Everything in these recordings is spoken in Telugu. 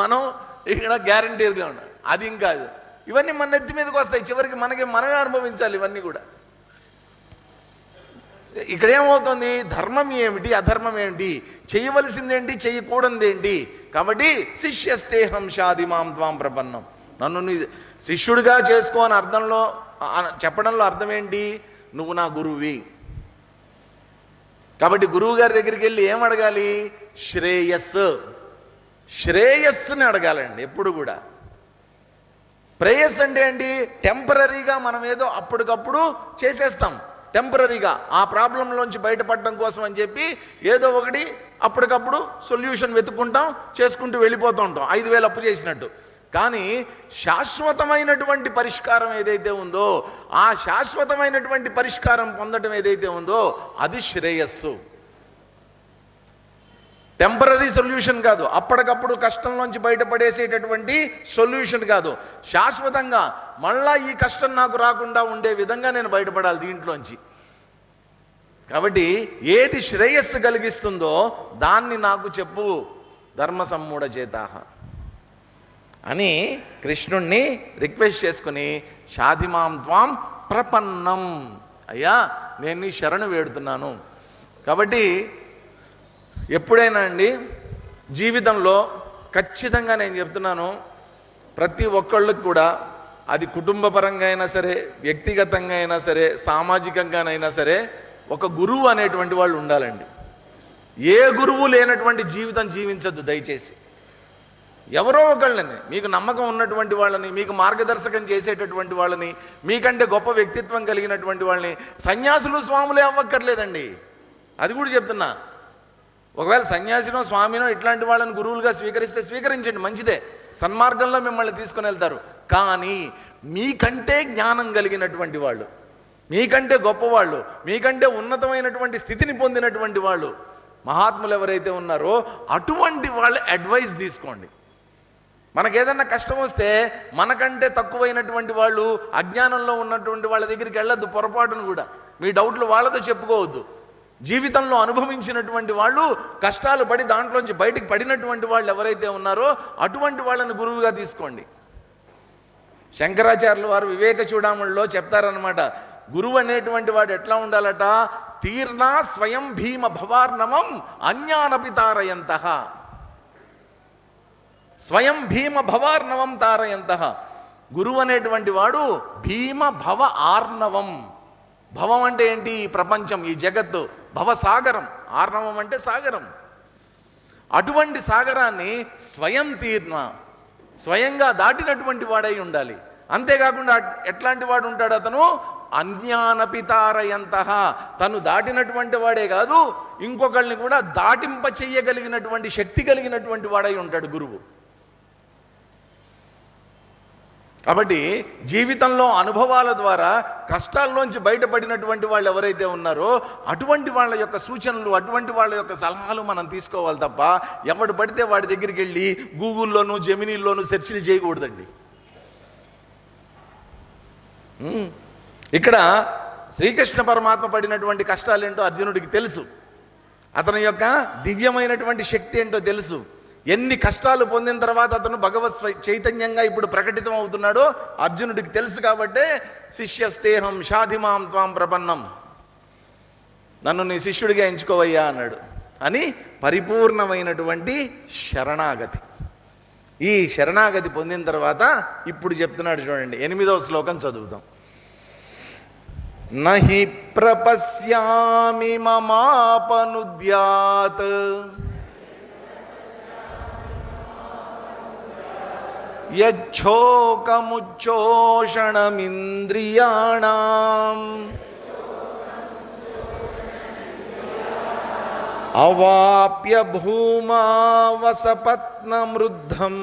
మనం ఇక్కడ గ్యారంటీగా ఉన్నాం. అది ఇంకా ఇవన్నీ మన నెత్తి మీదకి వస్తాయి. చివరికి మనమే అనుభవించాలి ఇవన్నీ కూడా. ఇక్కడేమవుతుంది, ధర్మం ఏమిటి, అధర్మం ఏమిటి, చేయవలసిందేంటి, చేయకూడదేంటి. కాబట్టి శిష్యస్తేహం షాదిమాం త్వాం ప్రపన్నం, నన్ను నీ శిష్యుడిగా చేసుకో అని అర్థంలో చెప్పడంలో అర్థం ఏంటి, నువ్వు నా గురువి. కాబట్టి గురువు గారి దగ్గరికి వెళ్ళి ఏం అడగాలి, శ్రేయస్సుని అడగాలండి ఎప్పుడు కూడా. ప్రేయస్ అంటే ఏంటి, టెంపరీగా మనం ఏదో అప్పటికప్పుడు చేసేస్తాం, టెంపరీగా ఆ ప్రాబ్లంలోంచి బయటపడడం కోసం అని చెప్పి ఏదో ఒకటి అప్పటికప్పుడు సొల్యూషన్ వెతుక్కుంటాం, చేసుకుంటూ వెళ్ళిపోతూ ఉంటాం 5,000 అప్పు చేసినట్టు. కానీ శాశ్వతమైనటువంటి పరిష్కారం ఏదైతే ఉందో, ఆ శాశ్వతమైనటువంటి పరిష్కారం పొందడం ఏదైతే ఉందో అది శ్రేయస్సు. టెంపరీ సొల్యూషన్ కాదు, అప్పటికప్పుడు కష్టంలోంచి బయటపడేసేటటువంటి సొల్యూషన్ కాదు. శాశ్వతంగా మళ్ళా ఈ కష్టం నాకు రాకుండా ఉండే విధంగా నేను బయటపడాలి దీంట్లోంచి. కాబట్టి ఏది శ్రేయస్సు కలిగిస్తుందో దాన్ని నాకు చెప్పు, ధర్మ సమ్మూఢ చేతాహ అని కృష్ణుణ్ణి రిక్వెస్ట్ చేసుకుని షాదిమాం త్వాం ప్రపన్నం, అయ్యా నేను నీ శరణు వేడుతున్నాను. కాబట్టి ఎప్పుడైనా అండి జీవితంలో ఖచ్చితంగా నేను చెప్తున్నాను, ప్రతి ఒక్కళ్ళకి కూడా అది కుటుంబపరంగా అయినా సరే, వ్యక్తిగతంగా అయినా సరే, సామాజికంగానైనా సరే ఒక గురువు అనేటువంటి వాళ్ళు ఉండాలండి. ఏ గురువు లేనటువంటి జీవితం జీవించద్దు దయచేసి. ఎవరో ఒకళ్ళని, మీకు నమ్మకం ఉన్నటువంటి వాళ్ళని, మీకు మార్గదర్శకం చేసేటటువంటి వాళ్ళని, మీకంటే గొప్ప వ్యక్తిత్వం కలిగినటువంటి వాళ్ళని. సన్యాసులు స్వాములే అవ్వక్కర్లేదండి, అది కూడా చెప్తున్నా. ఒకవేళ సన్యాసినో స్వామినో ఇట్లాంటి వాళ్ళని గురువులుగా స్వీకరిస్తే స్వీకరించండి, మంచిదే, సన్మార్గంలో మిమ్మల్ని తీసుకుని వెళ్తారు. కానీ మీకంటే జ్ఞానం కలిగినటువంటి వాళ్ళు, మీకంటే గొప్పవాళ్ళు, మీకంటే ఉన్నతమైనటువంటి స్థితిని పొందినటువంటి వాళ్ళు, మహాత్ములు ఎవరైతే ఉన్నారో అటువంటి వాళ్ళ అడ్వైస్ తీసుకోండి. మనకేదన్నా కష్టం వస్తే మనకంటే తక్కువైనటువంటి వాళ్ళు, అజ్ఞానంలో ఉన్నటువంటి వాళ్ళ దగ్గరికి వెళ్ళొద్దు పొరపాటును కూడా. మీ డౌట్లు వాళ్ళతో చెప్పుకోవద్దు. జీవితంలో అనుభవించినటువంటి వాళ్ళు, కష్టాలు పడి దాంట్లోంచి బయటికి పడినటువంటి వాళ్ళు ఎవరైతే ఉన్నారో అటువంటి వాళ్ళని గురువుగా తీసుకోండి. శంకరాచార్యులు వారు వివేక చూడామణిలో చెప్తారనమాట, గురువు అనేటువంటి వాడు ఎట్లా ఉండాలట, తీర్ణా స్వయం భీమ భవార్ణవం అజ్ఞానపి తారయంతః, స్వయం భీమ భవార్ణవం తారయంతః. గురువు అనేటువంటి వాడు భీమ భవ ఆర్ణవం. భవం అంటే ఏంటి, ఈ ప్రపంచం, ఈ జగత్తు, భవసాగరం, ఆర్ణవం అంటే సాగరం. అటువంటి సాగరాన్ని స్వయం తీర్ణ, స్వయంగా దాటినటువంటి వాడై ఉండాలి. అంతేకాకుండా ఎట్లాంటి వాడు ఉంటాడు అతను, అజ్ఞానపితారయంతః, తను దాటినటువంటి వాడే కాదు ఇంకొకళ్ళని కూడా దాటింప చెయ్యగలిగినటువంటి శక్తి కలిగినటువంటి వాడై ఉంటాడు గురువు. కాబట్టి జీవితంలో అనుభవాల ద్వారా కష్టాల్లోంచి బయటపడినటువంటి వాళ్ళు ఎవరైతే ఉన్నారో అటువంటి వాళ్ళ యొక్క సూచనలు, అటువంటి వాళ్ళ యొక్క సలహాలు మనం తీసుకోవాలి తప్ప ఎవడు పడితే వాడి దగ్గరికి వెళ్ళి గూగుల్లోనూ జెమినీల్లోనూ సెర్చ్లు చేయకూడదండి. ఇక్కడ శ్రీకృష్ణ పరమాత్మ పడినటువంటి కష్టాలేంటో అర్జునుడికి తెలుసు, అతని యొక్క దివ్యమైనటువంటి శక్తి ఏంటో తెలుసు. ఎన్ని కష్టాలు పొందిన తర్వాత అతను భగవత్ చైతన్యంగా ఇప్పుడు ప్రకటితం అవుతున్నాడో అర్జునుడికి తెలుసు. కాబట్టే శిష్యస్తేహం షాదిమాం త్వాం ప్రపన్నం, నన్ను నీ శిష్యుడిగా ఎంచుకోవయ్యా అన్నాడు. అని పరిపూర్ణమైనటువంటి శరణాగతి. ఈ శరణాగతి పొందిన తర్వాత ఇప్పుడు చెప్తున్నాడు చూడండి, 8వ శ్లోకం చదువుతాం. నహి ప్రపశ్యామి మమాపనుద్యాత్ యచ్చోకముచ్చోషణమింద్రియాణాం అవాప్య భూమా వసపత్నమృద్ధం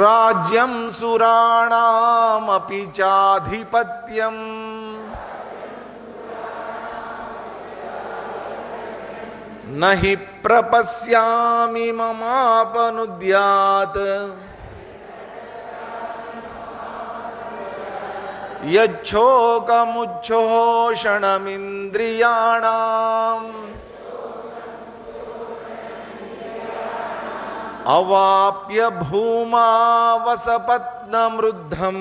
రాజ్యం సురాణామపి చాధిపత్యం నహి ప్రపశ్యామి మమాపనుద్యాత్ యచ్చోకముచ్చోషణమింద్రియాణాం అవాప్య భూమావసపత్నమృద్ధం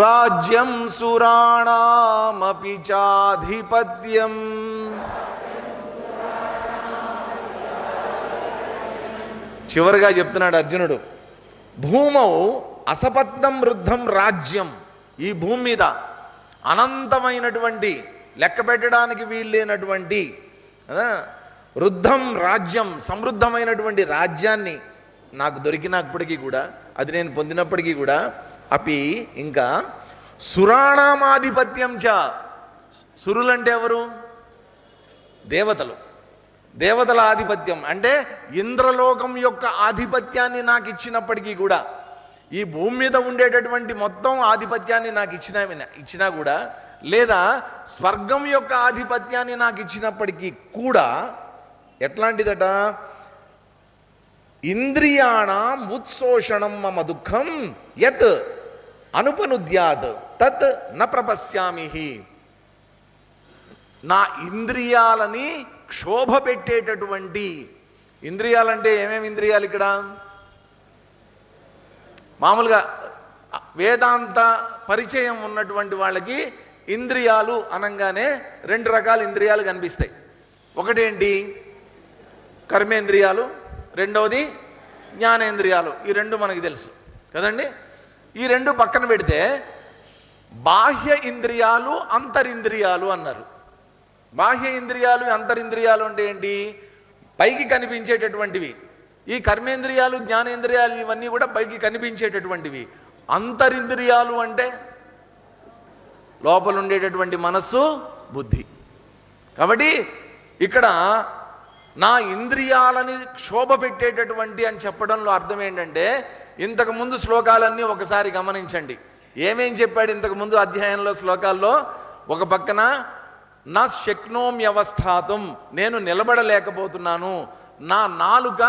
రాజ్యం సురాణామపి చాధిపత్యం. చివరిగా చెప్తున్నాడు అర్జునుడు, భూమౌ అసపత్నం వృద్ధం రాజ్యం, ఈ భూమి మీద అనంతమైనటువంటి లెక్క పెట్టడానికి వీల్లేనటువంటి వృద్ధం రాజ్యం, సమృద్ధమైనటువంటి రాజ్యాన్ని నాకు దొరికినప్పటికీ కూడా, అది నేను పొందినప్పటికీ కూడా, అపి ఇంకా సురాణామాధిపత్యం చ, సురులంటే ఎవరు? దేవతలు. దేవతల ఆధిపత్యం అంటే ఇంద్రలోకం యొక్క ఆధిపత్యాన్ని నాకు ఇచ్చినప్పటికీ కూడా, ఈ భూమి మీద ఉండేటటువంటి మొత్తం ఆధిపత్యాన్ని నాకు ఇచ్చినా కూడా, లేదా స్వర్గం యొక్క ఆధిపత్యాన్ని నాకు ఇచ్చినప్పటికీ కూడా ఎట్లాంటిదట? ఇంద్రియాణం ఉత్సోషణం మమ దుఃఖం యత్ అనుపనుద్యాత్ తత్ న ప్రపశ్యామి. నా ఇంద్రియాలని క్షోభ పెట్టేటటువంటి, ఇంద్రియాలంటే ఏమేమి ఇంద్రియాలు ఇక్కడ? మామూలుగా వేదాంత పరిచయం ఉన్నటువంటి వాళ్ళకి ఇంద్రియాలు అనగానే రెండు రకాల ఇంద్రియాలు కనిపిస్తాయి. ఒకటేంటి? కర్మేంద్రియాలు, రెండవది జ్ఞానేంద్రియాలు. ఈ రెండు మనకి తెలుసు కదండి. ఈ రెండు పక్కన పెడితే బాహ్య ఇంద్రియాలు, అంతరింద్రియాలు అన్నారు. బాహ్య ఇంద్రియాలు, అంతరింద్రియాలు అంటే ఏంటి? పైకి కనిపించేటటువంటివి. ఈ కర్మేంద్రియాలు, జ్ఞానేంద్రియాలు ఇవన్నీ కూడా పైకి కనిపించేటటువంటివి. అంతరింద్రియాలు అంటే లోపల ఉండేటటువంటి మనస్సు, బుద్ధి. కాబట్టి ఇక్కడ నా ఇంద్రియాలని క్షోభ పెట్టేటటువంటి అని చెప్పడంలో అర్థం ఏంటంటే, ఇంతకుముందు శ్లోకాలన్నీ ఒకసారి గమనించండి. ఏమేం చెప్పాడు ఇంతకుముందు అధ్యాయంలో శ్లోకాల్లో? ఒక పక్కన నా శక్నోమ్యవస్థాతం, నేను నిలబడలేకపోతున్నాను, నా నాలుక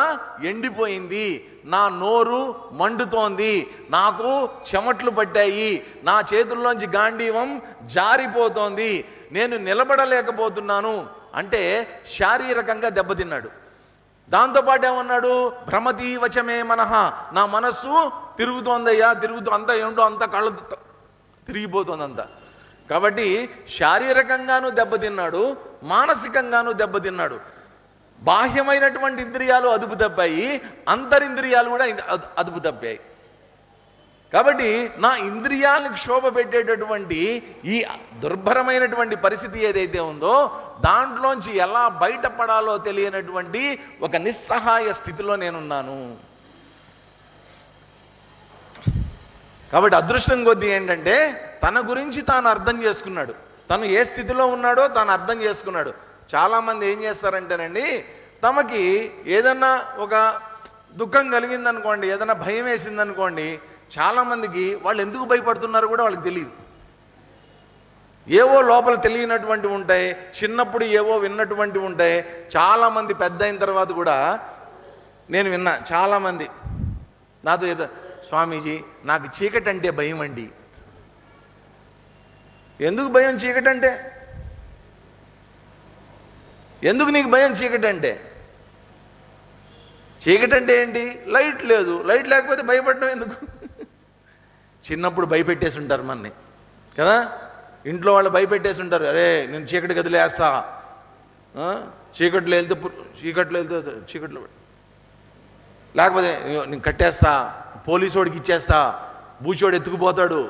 ఎండిపోయింది, నా నోరు మండుతోంది, నాకు చెమట్లు పట్టాయి, నా చేతుల్లోంచి గాంధీవం జారిపోతోంది, నేను నిలబడలేకపోతున్నాను అంటే శారీరకంగా దెబ్బతిన్నాడు. దాంతోపాటు ఏమన్నాడు? భ్రమతి వచమే మనః, నా మనస్సు తిరుగుతోందయ్యా, అంతా ఏంటో అంత కళ్ళు తిరిగిపోతుందంత. కాబట్టి శారీరకంగాను దెబ్బతిన్నాడు, మానసికంగాను దెబ్బతిన్నాడు. బాహ్యమైనటువంటి ఇంద్రియాలు అదుపు తప్పాయి, అంతరింద్రియాలు కూడా అదుపు తప్పాయి. కాబట్టి నా ఇంద్రియాలను క్షోభ పెట్టేటటువంటి ఈ దుర్భరమైనటువంటి పరిస్థితి ఏదైతే ఉందో, దాంట్లోంచి ఎలా బయటపడాలో తెలియనటువంటి ఒక నిస్సహాయ స్థితిలో నేనున్నాను. కాబట్టి అదృష్టం కొద్దీ ఏంటంటే తన గురించి తాను అర్థం చేసుకున్నాడు. తను ఏ స్థితిలో ఉన్నాడో తాను అర్థం చేసుకున్నాడు. చాలామంది ఏం చేస్తారంటేనండి, తమకి ఏదన్నా ఒక దుఃఖం కలిగిందనుకోండి, ఏదైనా భయం వేసిందనుకోండి, చాలామందికి వాళ్ళు ఎందుకు భయపడుతున్నారో కూడా వాళ్ళకి తెలియదు. ఏవో లోపల తెలియనటువంటి ఉంటాయి, చిన్నప్పుడు ఏవో విన్నటువంటి ఉంటాయి. చాలామంది పెద్ద అయిన తర్వాత కూడా నేను విన్నా, చాలామంది నాతో ఏదో, స్వామీజీ నాకు చీకటి అంటే భయం అండి. ఎందుకు భయం చీకటి అంటే? ఎందుకు నీకు భయం చీకటి అంటే? చీకటి అంటే ఏంటి? లైట్ లేదు, లైట్ లేకపోతే భయపడడం ఎందుకు? చిన్నప్పుడు భయపెట్టేసి ఉంటారు మనని కదా, ఇంట్లో వాళ్ళు భయపెట్టేసి ఉంటారు. అరే నేను చీకటి గదిలో వేస్తా, చీకట్లో వెళ్తే చీకట్లో లేకపోతే నేను కట్టేస్తా, పోలీసు వాడికి ఇచ్చేస్తా, బూచోడు ఎత్తుకుపోతాడు,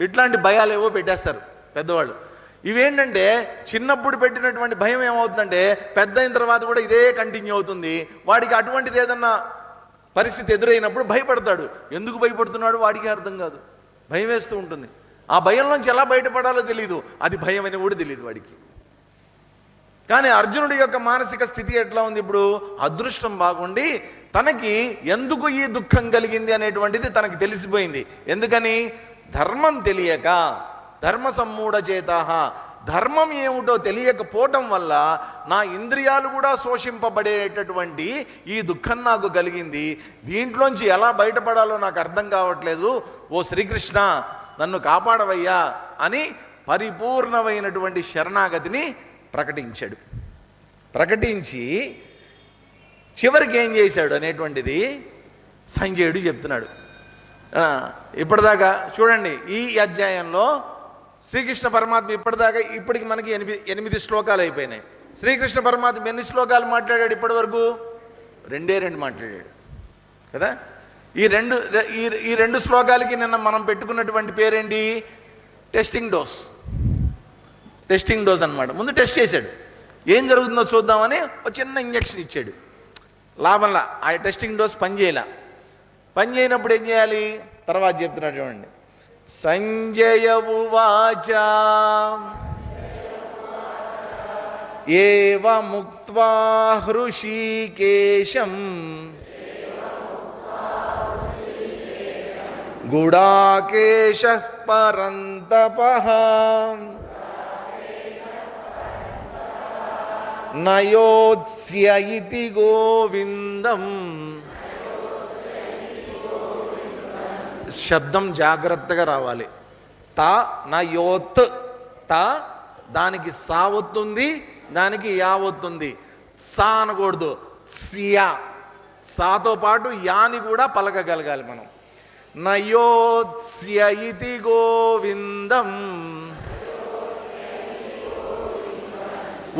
ఇట్లాంటి భయాలు ఏవో పెట్టేస్తారు పెద్దవాళ్ళు. ఇవేంటంటే చిన్నప్పుడు పెట్టినటువంటి భయం ఏమవుతుందంటే పెద్ద అయిన తర్వాత కూడా ఇదే కంటిన్యూ అవుతుంది. వాడికి అటువంటిది ఏదన్నా పరిస్థితి ఎదురైనప్పుడు భయపడతాడు. ఎందుకు భయపడుతున్నాడు వాడికి అర్థం కాదు, భయం వేస్తూ ఉంటుంది. ఆ భయంలోంచి ఎలా బయటపడాలో తెలియదు, అది భయం అని కూడా తెలియదు వాడికి. కానీ అర్జునుడి యొక్క మానసిక స్థితి ఎట్లా ఉంది? ఇప్పుడు అదృష్టం బాగుండి తనకి ఎందుకు ఈ దుఃఖం కలిగింది అనేటువంటిది తనకి తెలిసిపోయింది. ఎందుకని? ధర్మం తెలియక, ధర్మ సమ్మూఢ చేతాః, ధర్మం ఏమిటో తెలియకపోవటం వల్ల నా ఇంద్రియాలు కూడా శోషింపబడేటటువంటి ఈ దుఃఖం నాకు కలిగింది. దీంట్లోంచి ఎలా బయటపడాలో నాకు అర్థం కావట్లేదు. ఓ శ్రీకృష్ణ నన్ను కాపాడవయ్యా అని పరిపూర్ణమైనటువంటి శరణాగతిని ప్రకటించాడు. ప్రకటించి చివరికి ఏం చేశాడు అనేటువంటిది సంజయుడు చెప్తున్నాడు. ఇప్పటిదాకా చూడండి, ఈ అధ్యాయంలో శ్రీకృష్ణ పరమాత్మ ఇప్పటికి మనకి 8 శ్లోకాలు అయిపోయినాయి. శ్రీకృష్ణ పరమాత్మ ఎన్ని శ్లోకాలు మాట్లాడాడు ఇప్పటి వరకు? 2 మాట్లాడాడు కదా. ఈ రెండు శ్లోకాలకి నిన్న మనం పెట్టుకున్నటువంటి పేరేంటి? టెస్టింగ్ డోస్ అన్నమాట. ముందు టెస్ట్ చేశాడు, ఏం జరుగుతుందో చూద్దామని ఒక చిన్న ఇంజక్షన్ ఇచ్చాడు. లాభంలా ఆ టెస్టింగ్ డోస్ పని చేయనప్పుడు ఏం చేయాలి? తర్వాత చెప్తున్నాడు చూడండి. సంజయ ఉవాచ ఏవముక్త్వా హృషీకేశం గుడాకేశః పరంతపః నయోత్స్య ఇతి గోవిందం. శబ్దం జాగ్రత్తగా రావాలి. తా నయోత్, తా దానికి సా వస్తుంది, దానికి యా వస్తుంది. సా అనకూడదు, సియా. సాతో పాటు యాని కూడా పలకగలగాలి మనం. నయోత్స్య ఇతి గోవిందం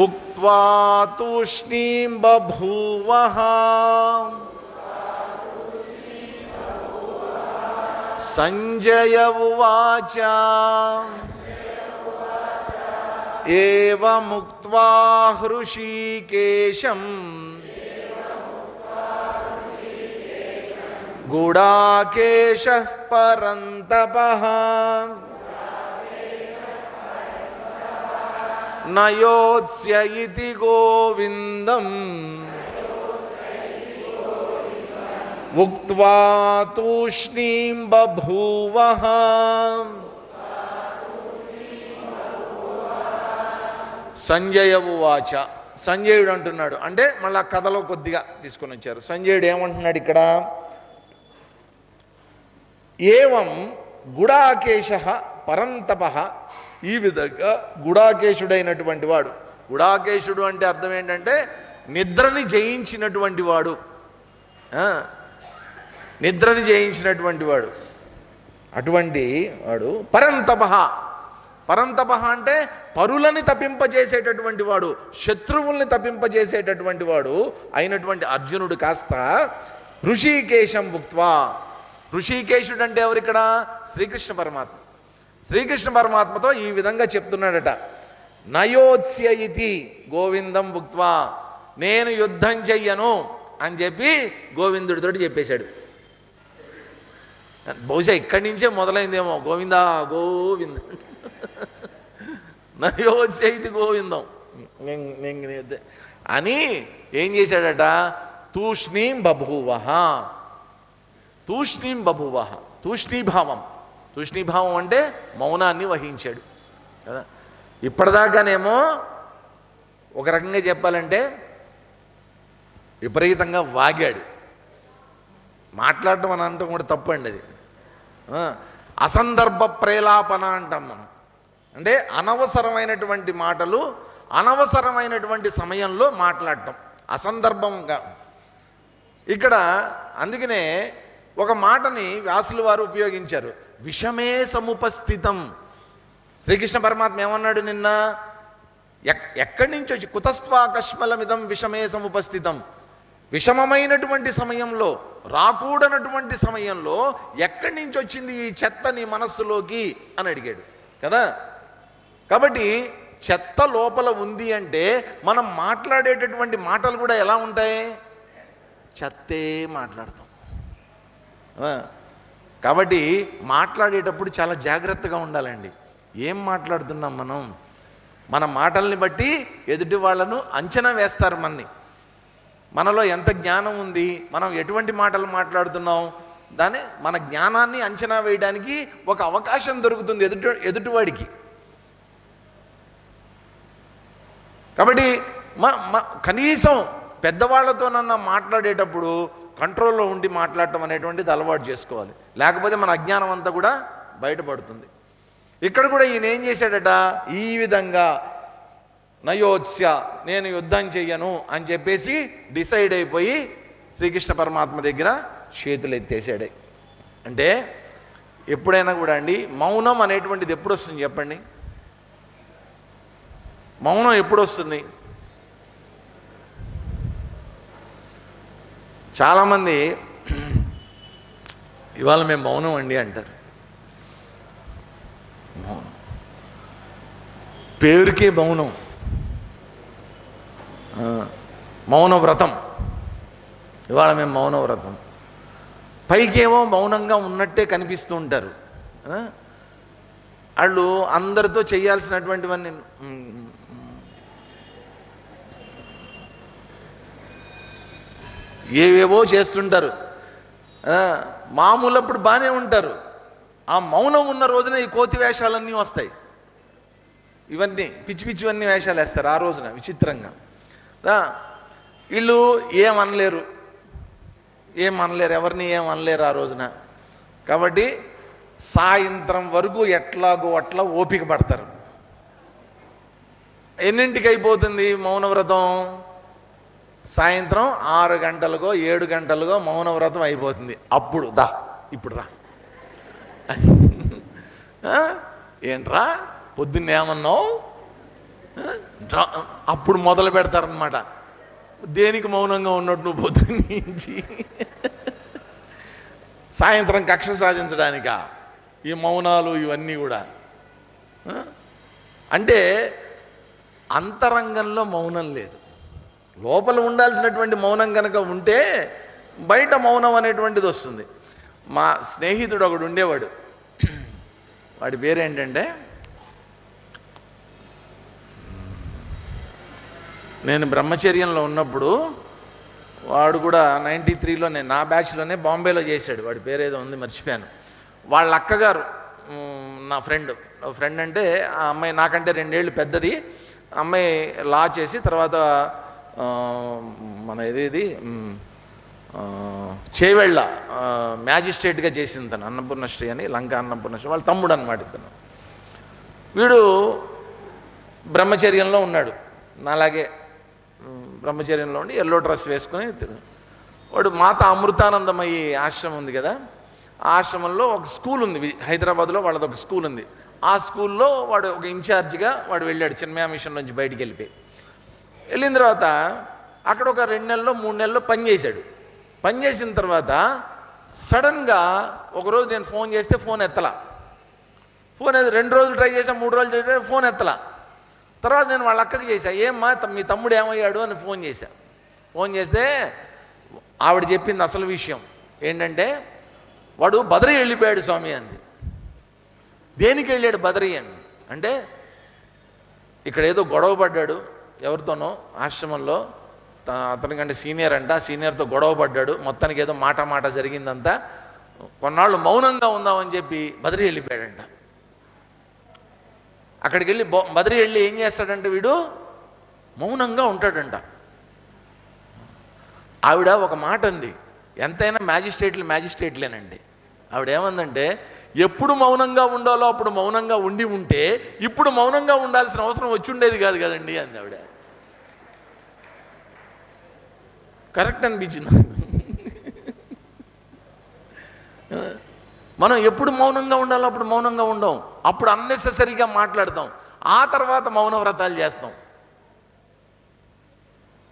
ఉక్త్వా తూష్ణీం బభూవః. సంజయ ఉవాచ ఏవముక్త్వా హృషీకేశం గుడాకేశః పరంతపః నయోత్స్య ఇతి గోవిందం ఉక్త్వా తూష్ణీం బభూవః. సంజయ ఉవాచ. సంజయుడు అంటున్నాడు, అంటే మళ్ళీ కథలో కొద్దిగా తీసుకొని వచ్చారు. సంజయుడు ఏమంటున్నాడు ఇక్కడ? ఏవం గుడాకేశః పరంతపః. ఈ విధంగా గుడాకేశుడైనటువంటి వాడు. గుడాకేశుడు అంటే అర్థం ఏంటంటే నిద్రని జయించినటువంటి వాడు, నిద్రని జయించినటువంటి వాడు. అటువంటి వాడు పరంతపః. పరంతపః అంటే పరులని తప్పింపజేసేటటువంటి వాడు, శత్రువుల్ని తప్పింపజేసేటటువంటి వాడు అయినటువంటి అర్జునుడు కాస్త హృషీకేశం ఉక్త్వా. హృషీకేశుడు అంటే ఎవరిక్కడ? శ్రీకృష్ణ పరమాత్మ. శ్రీకృష్ణ పరమాత్మతో ఈ విధంగా చెప్తున్నాడట. నయోత్స్య ఇతి గోవిందం ఉక్త్వా, నేను యుద్ధం చెయ్యను అని చెప్పి గోవిందుడితో చెప్పేశాడు. బహుశా ఇక్కడి నుంచే మొదలైందేమో గోవిందా గోవింద. నయోత్స్య ఇతి గోవిందం అని ఏం చేశాడట? తూష్ణీం బభూవః. తూష్ణీం బభూవః, తూష్ణీభావం. తూష్ణీభావం అంటే మౌనాన్ని వహించాడు కదా. ఇప్పటిదాకానేమో ఒక రకంగా చెప్పాలంటే విపరీతంగా వాగాడు. మాట్లాడటం అని అంటాం కూడా తప్పు అండి అది. అసందర్భ ప్రేలాపన అంటాం మనం. అంటే అనవసరమైనటువంటి మాటలు అనవసరమైనటువంటి సమయంలో మాట్లాడటం అసందర్భంగా. ఇక్కడ అందుకనే ఒక మాటని వ్యాసుల వారు ఉపయోగించారు, విషమే సముపస్థితం. శ్రీకృష్ణ పరమాత్మ ఏమన్నాడు నిన్న? ఎక్కడి నుంచి వచ్చి కుతస్వాకష్మలమిదం విషమే సముపస్థితం. విషమమైనటువంటి సమయంలో, రాకూడనటువంటి సమయంలో ఎక్కడి నుంచి వచ్చింది ఈ చెత్త నీ మనస్సులోకి అని అడిగాడు కదా. కాబట్టి చెత్త లోపల ఉంది అంటే మనం మాట్లాడేటటువంటి మాటలు కూడా ఎలా ఉంటాయి? చెత్తే మాట్లాడతాం. కాబట్టి మాట్లాడేటప్పుడు చాలా జాగ్రత్తగా ఉండాలండి. ఏం మాట్లాడుతున్నాం మనం? మన మాటల్ని బట్టి ఎదుటి వాళ్ళను అంచనా వేస్తారు. మనలో ఎంత జ్ఞానం ఉంది, మనం ఎటువంటి మాటలు మాట్లాడుతున్నాం, దాన్ని మన జ్ఞానాన్ని అంచనా వేయడానికి ఒక అవకాశం దొరుకుతుంది ఎదుటివాడికి. కాబట్టి కనీసం పెద్దవాళ్లతోనన్నా మాట్లాడేటప్పుడు కంట్రోల్లో ఉండి మాట్లాడటం అనేటువంటిది అలవాటు చేసుకోవాలి. లేకపోతే మన అజ్ఞానం అంతా కూడా బయటపడుతుంది. ఇక్కడ కూడా ఈయన ఏం చేశాడట? ఈ విధంగా నయోత్స్య, నేను యుద్ధం చెయ్యను అని చెప్పేసి డిసైడ్ అయిపోయి శ్రీకృష్ణ పరమాత్మ దగ్గర చేతులు ఎత్తేసాడే. అంటే ఎప్పుడైనా కూడా అండి మౌనం అనేటువంటిది ఎప్పుడు వస్తుంది చెప్పండి? మౌనం ఎప్పుడు వస్తుంది? చాలామంది ఇవాళ మేము మౌనం అండి అంటారు. మౌనం పేరుకే మౌనం, మౌన వ్రతం. ఇవాళ మేము మౌన వ్రతం, పైకేమో మౌనంగా ఉన్నట్టే కనిపిస్తూ ఉంటారు. వాళ్ళు అందరితో చేయాల్సినటువంటివన్నీ ఏవేవో చేస్తుంటారు. మామూలప్పుడు బాగానే ఉంటారు. ఆ మౌనం ఉన్న రోజున ఈ కోతి వేషాలన్నీ వస్తాయి. ఇవన్నీ పిచ్చి పిచ్చివన్నీ వేషాలు వేస్తారు ఆ రోజున విచిత్రంగా. వీళ్ళు ఏమనలేరు, ఎవరిని ఏమనలేరు ఆ రోజున. కాబట్టి సాయంత్రం వరకు ఎట్లాగో అట్లా ఓపిక పడతారు. ఎన్నింటికి అయిపోతుంది మౌనవ్రతం? సాయంత్రం 6 గంటలకో 7 గంటలకో మౌనవ్రతం అయిపోతుంది. అప్పుడు ఇప్పుడు రా, ఏంట్రా పొద్దున్న ఏమన్నావు, అప్పుడు మొదలు పెడతారనమాట. దేనికి మౌనంగా ఉన్నట్టు నువ్వు పొద్దున్న నుంచి? సాయంత్రం కక్ష సాధించడానికా ఈ మౌనాలు ఇవన్నీ కూడా? అంటే అంతరంగంలో మౌనం లేదు. లోపల ఉండాల్సినటువంటి మౌనం కనుక ఉంటే బయట మౌనం అనేటువంటిది వస్తుంది. మా స్నేహితుడు ఒకడు ఉండేవాడు. వాడి పేరేంటంటే, నేను బ్రహ్మచర్యంలో ఉన్నప్పుడు వాడు కూడా 93లోనే నా బ్యాచ్లోనే బాంబేలో చేశాడు. వాడి పేరు ఏదో ఉంది, మర్చిపోయాను. వాళ్ళ అక్కగారు నా ఫ్రెండ్ అంటే ఆ అమ్మాయి నాకంటే 2 ఏళ్ళు పెద్దది. అమ్మాయి లా చేసి తర్వాత మన ఏదేది చేవెళ్ళ మ్యాజిస్ట్రేట్గా చేసింది తను, అన్నపూర్ణశ్రీ అని, లంక అన్నపూర్ణశ్రీ వాళ్ళ తమ్ముడు అనమాట ఇతను. వీడు బ్రహ్మచర్యంలో ఉన్నాడు, నాలాగే బ్రహ్మచర్యంలో ఉండి ఎల్లో డ్రెస్ వేసుకొని. వాడు మాత అమృతానందమయ్యి ఆశ్రమం ఉంది కదా, ఆ ఆశ్రమంలో ఒక స్కూల్ ఉంది హైదరాబాద్లో, వాళ్ళది ఒక స్కూల్ ఉంది. ఆ స్కూల్లో వాడు ఒక ఇన్ఛార్జిగా వాడు వెళ్ళాడు, చిన్మయ మిషన్ నుంచి బయటికి వెళ్ళిన తర్వాత అక్కడ ఒక 2 నెలలు 3 నెలలు పనిచేశాడు. పనిచేసిన తర్వాత సడన్గా ఒకరోజు నేను ఫోన్ చేస్తే ఫోన్ ఎత్తలా. 2 రోజులు ట్రై చేశా, 3 రోజులు ట్రై చేసా, ఫోన్ ఎత్తలా. తర్వాత నేను వాళ్ళ అక్కకి చేశా, ఏమ్మా మీ తమ్ముడు ఏమయ్యాడు అని ఫోన్ చేశా. ఫోన్ చేస్తే ఆవిడ చెప్పింది అసలు విషయం ఏంటంటే, వాడు బదరీ వెళ్ళిపోయాడు స్వామి అంది. దేనికి వెళ్ళాడు బదరీ అని అంటే, ఇక్కడ ఏదో గొడవ పడ్డాడు ఎవరితోనో ఆశ్రమంలో, అతనికంటే సీనియర్ అంట, సీనియర్తో గొడవ పడ్డాడు, మొత్తానికి ఏదో మాట జరిగిందంతా. కొన్నాళ్ళు మౌనంగా ఉందామని చెప్పి బదరీ వెళ్ళిపోయాడంట. అక్కడికి వెళ్ళి బదరీ వెళ్ళి ఏం చేస్తాడంటే వీడు మౌనంగా ఉంటాడంట. ఆవిడ ఒక మాట అంది, ఎంతైనా మ్యాజిస్ట్రేట్లేనండి. ఆవిడ ఏమందంటే, ఎప్పుడు మౌనంగా ఉండాలో అప్పుడు మౌనంగా ఉంటే ఇప్పుడు మౌనంగా ఉండాల్సిన అవసరం వచ్చి ఉండేది కాదు కదండి అంది ఆవిడ. కరెక్ట్ అనిపించింది. మనం ఎప్పుడు మౌనంగా ఉండాలో అప్పుడు మౌనంగా ఉండం, అప్పుడు అన్నెసెసరీగా మాట్లాడతాం, ఆ తర్వాత మౌన వ్రతాలు చేస్తాం.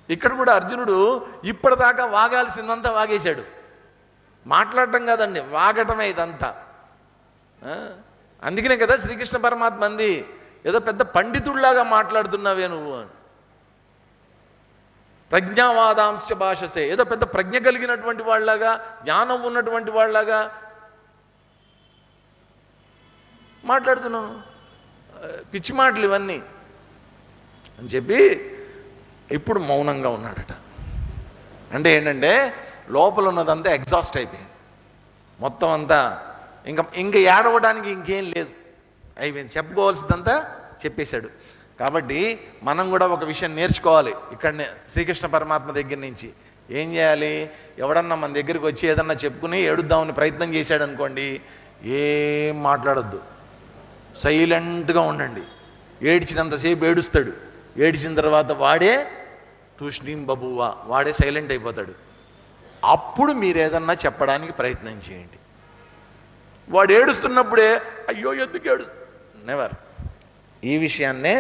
ఇక్కడ కూడా అర్జునుడు ఇప్పటిదాకా వాగాల్సిందంతా వాగేశాడు. మాట్లాడటం కాదండి, వాగటమే ఇదంతా. అందుకనే కదా శ్రీకృష్ణ పరమాత్మ అంది, ఏదో పెద్ద పండితుడిలాగా మాట్లాడుతున్నావే నువ్వు అని. ప్రజ్ఞావాదాంశ భాషసే, ఏదో పెద్ద ప్రజ్ఞ కలిగినటువంటి వాళ్ళలాగా, జ్ఞానం ఉన్నటువంటి వాళ్ళలాగా మాట్లాడుతున్నాను, పిచ్చి మాటలు ఇవన్నీ అని చెప్పి ఇప్పుడు మౌనంగా ఉన్నాడట. అంటే ఏంటంటే లోపల ఉన్నదంతా ఎగ్జాస్ట్ అయిపోయింది, మొత్తం అంతా ఇంకా ఏడవడానికి ఇంకేం లేదు, అయిపోయింది, చెప్పుకోవాల్సిందంతా చెప్పేశాడు. కాబట్టి మనం కూడా ఒక విషయం నేర్చుకోవాలి ఇక్కడనే శ్రీకృష్ణ పరమాత్మ దగ్గర నుంచి. ఏం చేయాలి? ఎవడన్నా మన దగ్గరికి వచ్చి ఏదన్నా చెప్పుకుని ఏడుద్దామని ప్రయత్నం చేశాడు అనుకోండి, ఏం మాట్లాడొద్దు, సైలెంట్గా ఉండండి. ఏడ్చినంతసేపు ఏడుస్తాడు, ఏడిచిన తర్వాత వాడే తూష్ణీం బబువా, వాడే సైలెంట్ అయిపోతాడు. అప్పుడు మీరు ఏదన్నా చెప్పడానికి ప్రయత్నం చేయండి. వాడు ఏడుస్తున్నప్పుడే అయ్యో ఎందుకు నెవర్. ఈ విషయాన్నే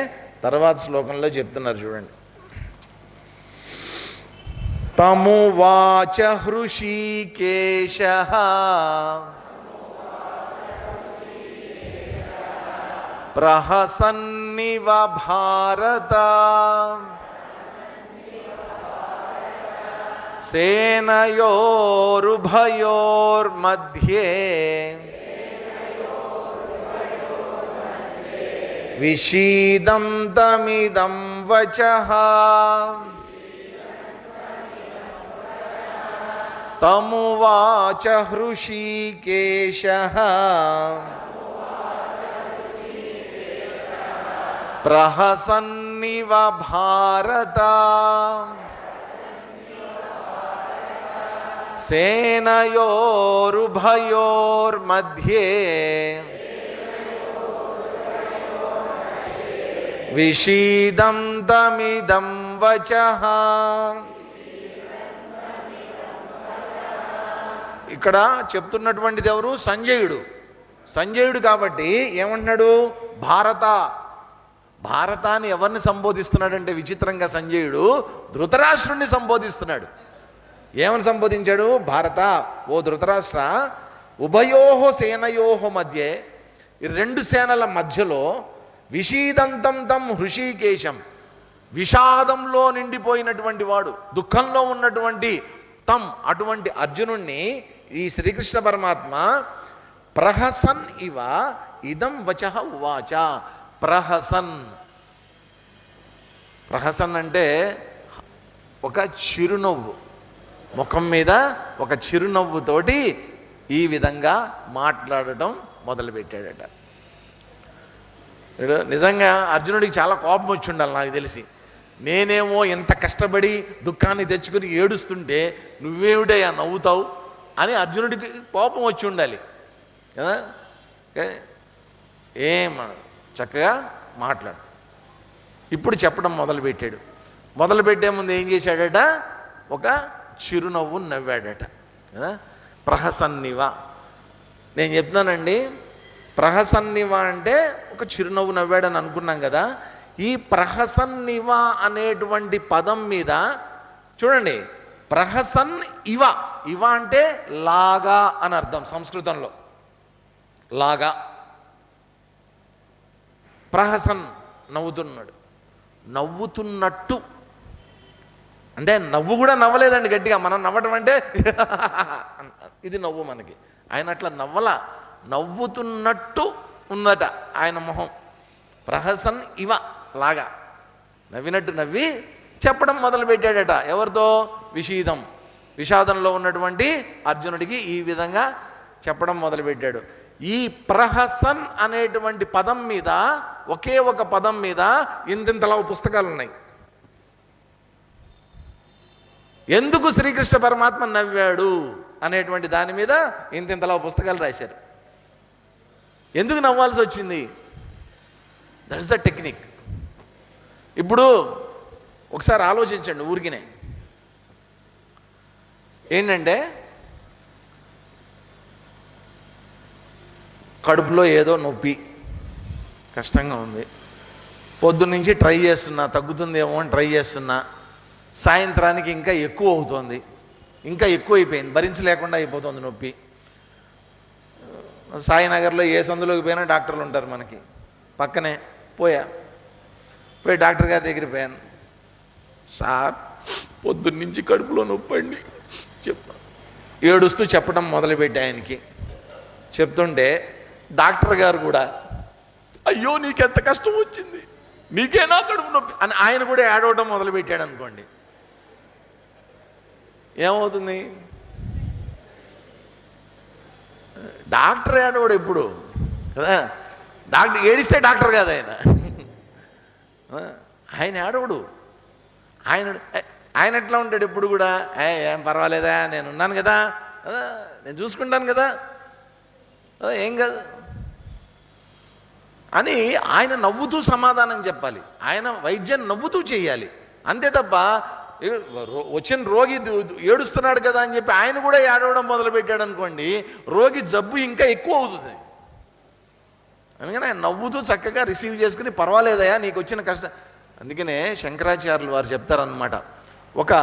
తర్వాత శ్లోకంలో చెప్తున్నారు చూడండి. తమువాచ హృషీకేశః ప్రహసన్నివ భారత సేనయోరుభయోర్मध्ये విషీదంతమిదం వచః తమువాచ హృషీకేశః ప్రహసన్నివ భారత సేనయోరుభయోర్मध्ये విషీదంతమిదం వచః. ఇక్కడ చెప్తున్నటువంటిది ఎవరు? సంజయుడు. సంజయుడు కాబట్టి ఏమంటున్నాడు? భారత. భారతాన్ని ఎవరిని సంబోధిస్తున్నాడంటే విచిత్రంగా సంజయుడు ధృతరాష్ట్రుణ్ణి సంబోధిస్తున్నాడు. ఏమని సంబోధించాడు? భారత, ఓ ధృతరాష్ట్ర, ఉభయోహో సేనయోహో మధ్య, ఈ రెండు సేనల మధ్యలో విషీదంతం తం హృషీకేశం, విషాదంలో నిండిపోయినటువంటి వాడు, దుఃఖంలో ఉన్నటువంటి తం అటువంటి అర్జునుణ్ణి ఈ శ్రీకృష్ణ పరమాత్మ ప్రహసన్ ఇవ ఇదం వచః ఉవాచ. ప్రహసన్, ప్రహసన్ అంటే ఒక చిరునవ్వు, ముఖం మీద ఒక చిరునవ్వుతోటి ఈ విధంగా మాట్లాడటం మొదలుపెట్టాడట. నిజంగా అర్జునుడికి చాలా కోపం వచ్చి ఉండాలి నాకు తెలిసి. నేనేమో ఎంత కష్టపడి దుఃఖాన్ని తెచ్చుకుని ఏడుస్తుంటే నువ్వేమిటయ్యా నవ్వుతావు అని అర్జునుడికి కోపం వచ్చి ఉండాలి కదా. ఏం చక్కగా మాట్లాడు. ఇప్పుడు చెప్పడం మొదలుపెట్టాడు. మొదలుపెట్టే ముందు ఏం చేశాడట? ఒక చిరునవ్వు నవ్వాడట. ప్రహసన్నివ. నేను చెప్తున్నానండి, ప్రహసన్నివ అంటే ఒక చిరునవ్వు నవ్వాడని అనుకున్నాం కదా. ఈ ప్రహసన్నివ అనేటువంటి పదం మీద చూడండి, ప్రహసన్ ఇవ, ఇవ అంటే లాగా అని అర్థం సంస్కృతంలో. లాగా. ప్రహసన్ నవ్వుతున్నాడు, నవ్వుతున్నట్టు. అంటే నవ్వు కూడా నవ్వలేదండి గట్టిగా. మనం నవ్వటం అంటే ఇది నవ్వు మనకి. ఆయన అట్లా నవ్వల, నవ్వుతున్నట్టు ఉందట ఆయన మొహం. ప్రహసన్ ఇవ, లాగా నవ్వినట్టు నవ్వి చెప్పడం మొదలుపెట్టాడట. ఎవరితో? విషీదం, విషాదంలో ఉన్నటువంటి అర్జునుడికి ఈ విధంగా చెప్పడం మొదలుపెట్టాడు. ఈ ప్రహసన్ అనేటువంటి పదం మీద, ఒకే ఒక పదం మీద ఇంతింతలా పుస్తకాలు ఉన్నాయి. ఎందుకు శ్రీకృష్ణ పరమాత్మ నవ్వాడు అనేటువంటి దాని మీద ఇంతింతలా పుస్తకాలు రాశారు. ఎందుకు నవ్వాల్సి వచ్చింది? That is the technique. ఇప్పుడు ఒకసారి ఆలోచించండి ఊరికినే. ఏంటంటే కడుపులో ఏదో నొప్పి, కష్టంగా ఉంది. పొద్దున్నుంచి ట్రై చేస్తున్నా, తగ్గుతుందేమో అని ట్రై చేస్తున్నా. సాయంత్రానికి ఇంకా ఎక్కువ అవుతుంది, ఇంకా ఎక్కువ అయిపోయింది, భరించలేకుండా అయిపోతుంది నొప్పి. సాయినగర్లో ఏ సందులోకి పోయినా డాక్టర్లు ఉంటారు మనకి పక్కనే. పోయి డాక్టర్ గారి దగ్గరికి పోయాను. సార్ పొద్దున్నుంచి కడుపులో నొప్పి అండి ఏడుస్తూ చెప్పడం మొదలుపెట్టి ఆయనకి చెప్తుంటే డాక్టర్ గారు కూడా అయ్యో నీకెంత కష్టం వచ్చింది, నీకేనా కడుపు నొప్పి అని ఆయన కూడా ఏడవడం మొదలుపెట్టాడు అనుకోండి. ఏమవుతుంది? డాక్టర్ ఏడవడు ఎప్పుడు కదా. డాక్టర్ ఏడిస్తే డాక్టర్ కాదు ఆయన. ఆయన ఏడవడు. ఆయన ఎట్లా ఉంటాడు ఎప్పుడు కూడా, ఏం పర్వాలేదా, నేను ఉన్నాను కదా, నేను చూసుకుంటాను కదా, ఏం కాదు అని ఆయన నవ్వుతూ సమాధానం చెప్పాలి. ఆయన వైద్యం నవ్వుతూ చేయాలి. అంతే తప్ప వచ్చిన రోగి ఏడుస్తున్నాడు కదా అని చెప్పి ఆయన కూడా ఏడవడం మొదలుపెట్టాడు అనుకోండి, రోగి జబ్బు ఇంకా ఎక్కువ అవుతుంది. అందుకని ఆయన నవ్వుతూ చక్కగా రిసీవ్ చేసుకుని, పర్వాలేదయా నీకు వచ్చిన కష్టం. అందుకనే శంకరాచార్యులు వారు చెప్తారనమాట, ఒక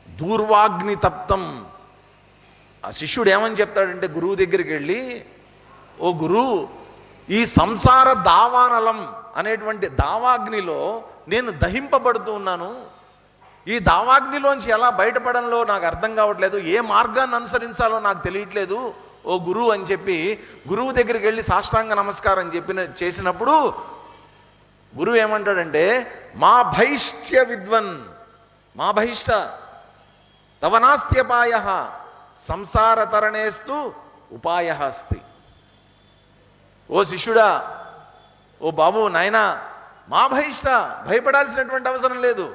దూర్వాగ్ని తప్తం. ఆ శిష్యుడు ఏమని చెప్తాడంటే గురువు దగ్గరికి వెళ్ళి, ఓ గురు, ఈ సంసార దావానలం అనేటువంటి దావాగ్నిలో నేను దహింపబడుతూ ఉన్నాను. ఈ దావాగ్నిలోంచి ఎలా బయటపడంలో నాకు అర్థం కావట్లేదు, ఏ మార్గాన్ని అనుసరించాలో నాకు తెలియట్లేదు ఓ గురువు అని చెప్పి గురువు దగ్గరికి వెళ్ళి సాష్టాంగ నమస్కారం చేసినప్పుడు గురువు ఏమంటాడంటే, మా భైష్ట్య విద్వన్, మా భైష్ట తవనాస్త్యపాయ సంసార తరణేస్తు ఉపాయ అస్తి. ఓ శిష్యుడా, ఓ బాబు, నాయనా, మా భయిష్ట, భయపడాల్సినటువంటి అవసరం లేదు.